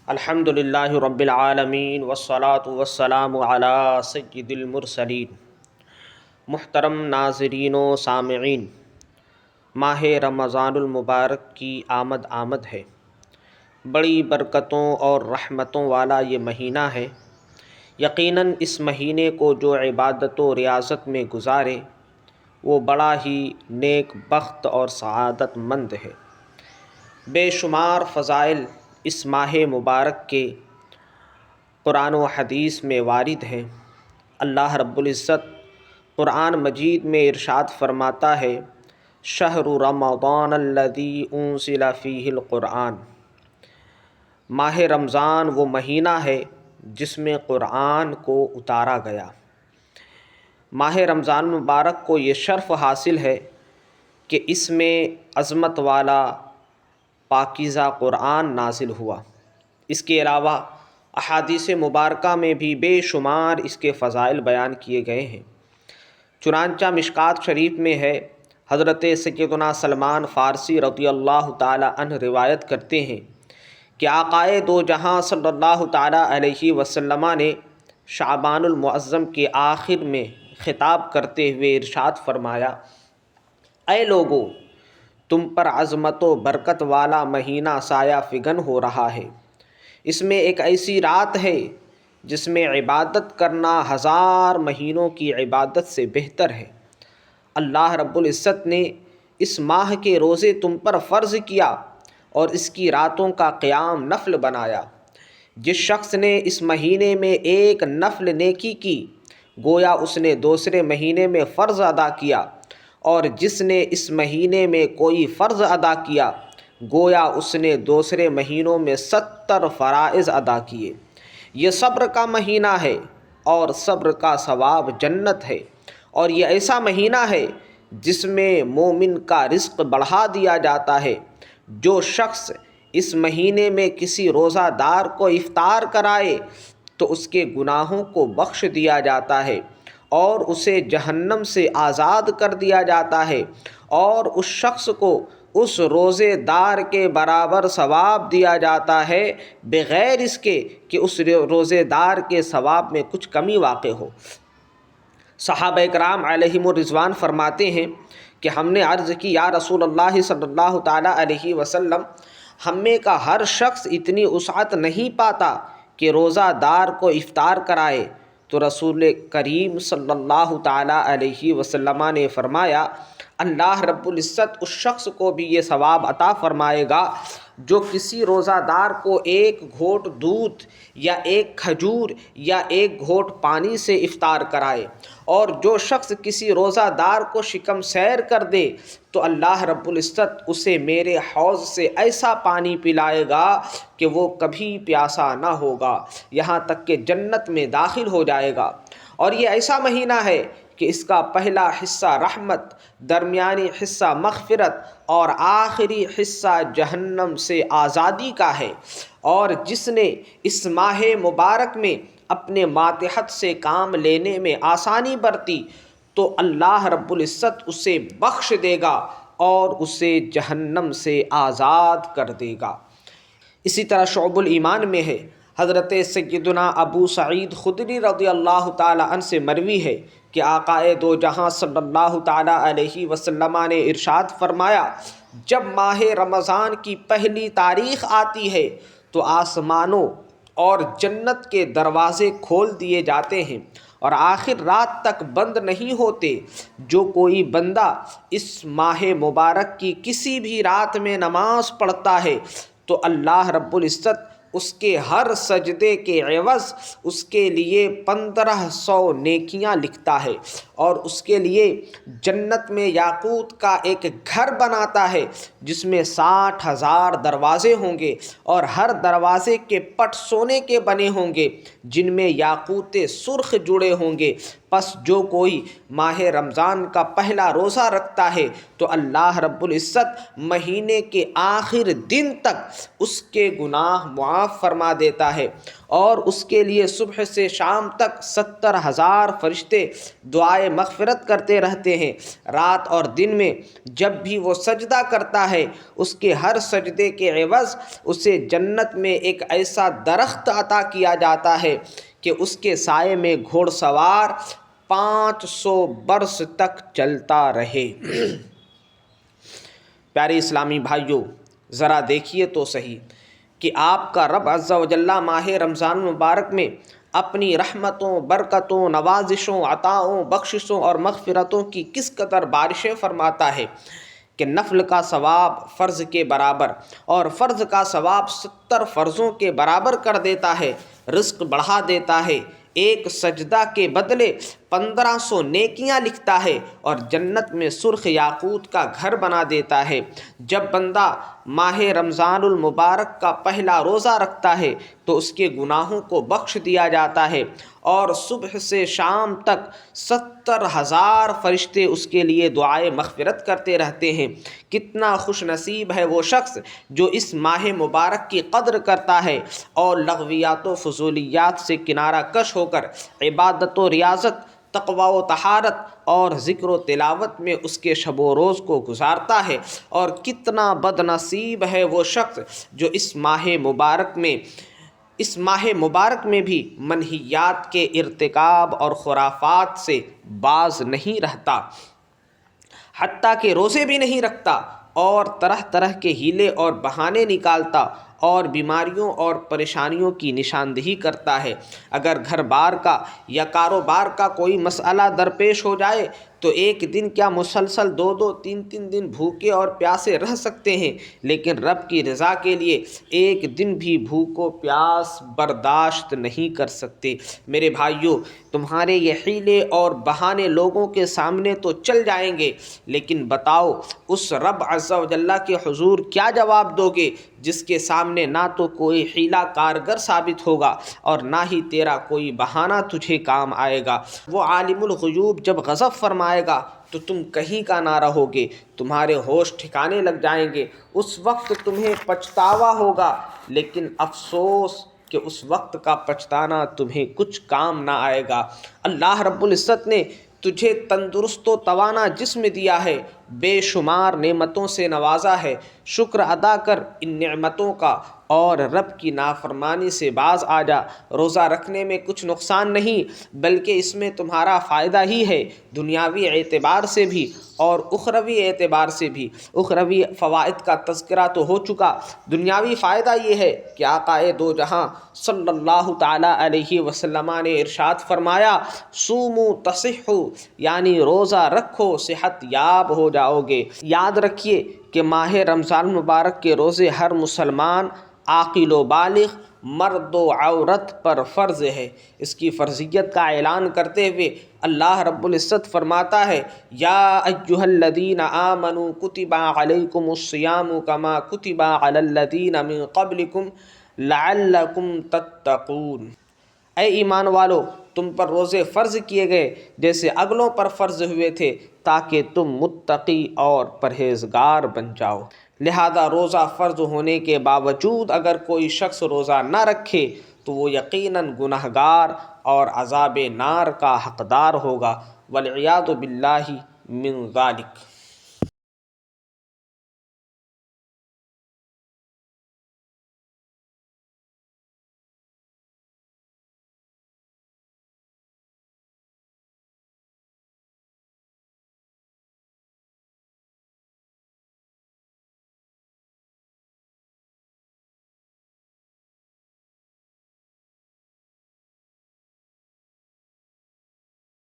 الحمد للہ رب العالمین والصلاة والسلام علی سید المرسلین۔ محترم ناظرین و سامعین، ماہ رمضان المبارک کی آمد ہے۔ بڑی برکتوں اور رحمتوں والا یہ مہینہ ہے۔ یقیناً اس مہینے کو جو عبادت و ریاضت میں گزارے وہ بڑا ہی نیک بخت اور سعادت مند ہے۔ بے شمار فضائل اس ماہ مبارک کے قرآن و حدیث میں وارد ہیں۔ اللہ رب العزت قرآن مجید میں ارشاد فرماتا ہے، شہر رمضان الذی انزل فیہ القرآن۔ ماہ رمضان وہ مہینہ ہے جس میں قرآن کو اتارا گیا۔ ماہ رمضان مبارک کو یہ شرف حاصل ہے کہ اس میں عظمت والا پاکیزہ قرآن نازل ہوا۔ اس کے علاوہ احادیث مبارکہ میں بھی بے شمار اس کے فضائل بیان کیے گئے ہیں۔ چنانچہ مشکوٰۃ شریف میں ہے، حضرت سیدنا سلمان فارسی رضی اللہ تعالی عنہ روایت کرتے ہیں کہ آقائے دو جہاں صلی اللہ تعالی علیہ وسلم نے شعبان المعظم کے آخر میں خطاب کرتے ہوئے ارشاد فرمایا، اے لوگو، تم پر عظمت و برکت والا مہینہ سایہ فگن ہو رہا ہے۔ اس میں ایک ایسی رات ہے جس میں عبادت کرنا 1000 مہینوں کی عبادت سے بہتر ہے۔ اللہ رب العزت نے اس ماہ کے روزے تم پر فرض کیا اور اس کی راتوں کا قیام نفل بنایا۔ جس شخص نے اس مہینے میں ایک نفل نیکی کی گویا اس نے دوسرے مہینے میں فرض ادا کیا، اور جس نے اس مہینے میں کوئی فرض ادا کیا گویا اس نے دوسرے مہینوں میں 70 فرائض ادا کیے۔ یہ صبر کا مہینہ ہے اور صبر کا ثواب جنت ہے، اور یہ ایسا مہینہ ہے جس میں مومن کا رزق بڑھا دیا جاتا ہے۔ جو شخص اس مہینے میں کسی روزہ دار کو افطار کرائے تو اس کے گناہوں کو بخش دیا جاتا ہے اور اسے جہنم سے آزاد کر دیا جاتا ہے، اور اس شخص کو اس روزے دار کے برابر ثواب دیا جاتا ہے بغیر اس کے کہ اس روزے دار کے ثواب میں کچھ کمی واقع ہو۔ صحابہ کرام علیہم الرضوان فرماتے ہیں کہ ہم نے عرض کی، یا رسول اللہ صلی اللہ تعالیٰ علیہ وسلم، ہم میں کا ہر شخص اتنی وسعت نہیں پاتا کہ روزہ دار کو افطار کرائے۔ تو رسول کریم صلی اللہ تعالیٰ علیہ وسلم نے فرمایا، اللہ رب العزت اس شخص کو بھی یہ ثواب عطا فرمائے گا جو کسی روزہ دار کو ایک گھونٹ دودھ یا ایک کھجور یا ایک گھونٹ پانی سے افطار کرائے، اور جو شخص کسی روزہ دار کو شکم سیر کر دے تو اللہ رب العزت اسے میرے حوض سے ایسا پانی پلائے گا کہ وہ کبھی پیاسا نہ ہوگا، یہاں تک کہ جنت میں داخل ہو جائے گا۔ اور یہ ایسا مہینہ ہے کہ اس کا پہلا حصہ رحمت، درمیانی حصہ مغفرت اور آخری حصہ جہنم سے آزادی کا ہے، اور جس نے اس ماہ مبارک میں اپنے ماتحت سے کام لینے میں آسانی برتی تو اللہ رب العزت اسے بخش دے گا اور اسے جہنم سے آزاد کر دے گا۔ اسی طرح شعب الایمان میں ہے، حضرت سیدنا ابو سعید خدری رضی اللہ تعالی عنہ سے مروی ہے کہ آقائے دو جہاں صلی اللہ تعالی علیہ وسلم نے ارشاد فرمایا، جب ماہ رمضان کی پہلی تاریخ آتی ہے تو آسمانوں اور جنت کے دروازے کھول دیے جاتے ہیں اور آخر رات تک بند نہیں ہوتے۔ جو کوئی بندہ اس ماہ مبارک کی کسی بھی رات میں نماز پڑھتا ہے تو اللہ رب العزت اس کے ہر سجدے کے عوض اس کے لیے 1500 نیکیاں لکھتا ہے، اور اس کے لیے جنت میں یاقوت کا ایک گھر بناتا ہے جس میں 60,000 دروازے ہوں گے، اور ہر دروازے کے پٹ سونے کے بنے ہوں گے جن میں یاقوت سرخ جڑے ہوں گے۔ پس جو کوئی ماہ رمضان کا پہلا روزہ رکھتا ہے تو اللہ رب العزت مہینے کے آخر دن تک اس کے گناہ معاف فرما دیتا ہے، اور اس کے لیے صبح سے شام تک 70,000 فرشتے دعائے مغفرت کرتے رہتے ہیں۔ رات اور دن میں جب بھی وہ سجدہ کرتا ہے اس کے ہر سجدے کے عوض اسے جنت میں ایک ایسا درخت عطا کیا جاتا ہے کہ اس کے سائے میں گھوڑ سوار 500 برس تک چلتا رہے۔ پیارے اسلامی بھائیوں، ذرا دیکھیے تو صحیح کہ آپ کا رب عز و جل ماہ رمضان المبارک میں اپنی رحمتوں، برکتوں، نوازشوں، عطاؤں، بخششوں اور مغفرتوں کی کس قدر بارشیں فرماتا ہے کہ نفل کا ثواب فرض کے برابر اور فرض کا ثواب 70 فرضوں کے برابر کر دیتا ہے، رزق بڑھا دیتا ہے، ایک سجدہ کے بدلے 1500 نیکیاں لکھتا ہے اور جنت میں سرخ یاقوت کا گھر بنا دیتا ہے۔ جب بندہ ماہ رمضان المبارک کا پہلا روزہ رکھتا ہے تو اس کے گناہوں کو بخش دیا جاتا ہے اور صبح سے شام تک 70,000 فرشتے اس کے لیے دعائے مغفرت کرتے رہتے ہیں۔ کتنا خوش نصیب ہے وہ شخص جو اس ماہ مبارک کی قدر کرتا ہے اور لغویات و فضولیات سے کنارہ کش ہو کر عبادت و ریاضت، تقوی و طہارت اور ذکر و تلاوت میں اس کے شب و روز کو گزارتا ہے۔ اور کتنا بد نصیب ہے وہ شخص جو اس ماہ مبارک میں بھی منہیات کے ارتکاب اور خرافات سے باز نہیں رہتا، حتیٰ کہ روزے بھی نہیں رکھتا اور طرح طرح کے ہیلے اور بہانے نکالتا اور بیماریوں اور پریشانیوں کی نشاندہی کرتا ہے۔ اگر گھر بار کا یا کاروبار کا کوئی مسئلہ درپیش ہو جائے تو ایک دن کیا مسلسل 2-3 دن بھوکے اور پیاسے رہ سکتے ہیں، لیکن رب کی رضا کے لیے ایک دن بھی بھوک و پیاس برداشت نہیں کر سکتے۔ میرے بھائیوں، تمہارے یہ حیلے اور بہانے لوگوں کے سامنے تو چل جائیں گے، لیکن بتاؤ اس رب عز و جل کے حضور کیا جواب دو گے جس کے سامنے نہ تو کوئی حیلہ کارگر ثابت ہوگا اور نہ ہی تیرا کوئی بہانہ تجھے کام آئے گا۔ وہ عالم الغیوب جب غضب فرمائے گا تو تم کہیں کا نہ رہو گے، تمہارے ہوش ٹھکانے لگ جائیں گے، اس وقت تمہیں پچھتاوا ہوگا، لیکن افسوس کہ اس وقت کا پچھتانا تمہیں کچھ کام نہ آئے گا۔ اللہ رب العزت نے تجھے تندرست و توانا جسم دیا ہے، بے شمار نعمتوں سے نوازا ہے، شکر ادا کر ان نعمتوں کا اور رب کی نافرمانی سے باز آ جا۔ روزہ رکھنے میں کچھ نقصان نہیں بلکہ اس میں تمہارا فائدہ ہی ہے، دنیاوی اعتبار سے بھی اور اخروی اعتبار سے بھی۔ اخروی فوائد کا تذکرہ تو ہو چکا، دنیاوی فائدہ یہ ہے کہ آقائے دو جہاں صلی اللہ تعالی علیہ وسلم نے ارشاد فرمایا، صوموا تصحوا، یعنی روزہ رکھو صحت یاب ہو جاؤ گے۔ یاد رکھیے کہ ماہ رمضان مبارک کے روزے ہر مسلمان عاقل و بالغ مرد و عورت پر فرض ہے۔ اس کی فرضیت کا اعلان کرتے ہوئے اللہ رب العزت فرماتا ہے، یا ایھا الذین آمنوا کتب علیکم الصیام کما کتب علی الذین من قبلکم لعلکم تتقون۔ اے ایمان والو، تم پر روزے فرض کیے گئے جیسے اگلوں پر فرض ہوئے تھے تاکہ تم متقی اور پرہیزگار بن جاؤ۔ لہذا روزہ فرض ہونے کے باوجود اگر کوئی شخص روزہ نہ رکھے تو وہ یقیناً گنہگار اور عذاب نار کا حقدار ہوگا، والعیاذ باللہ من ذالک۔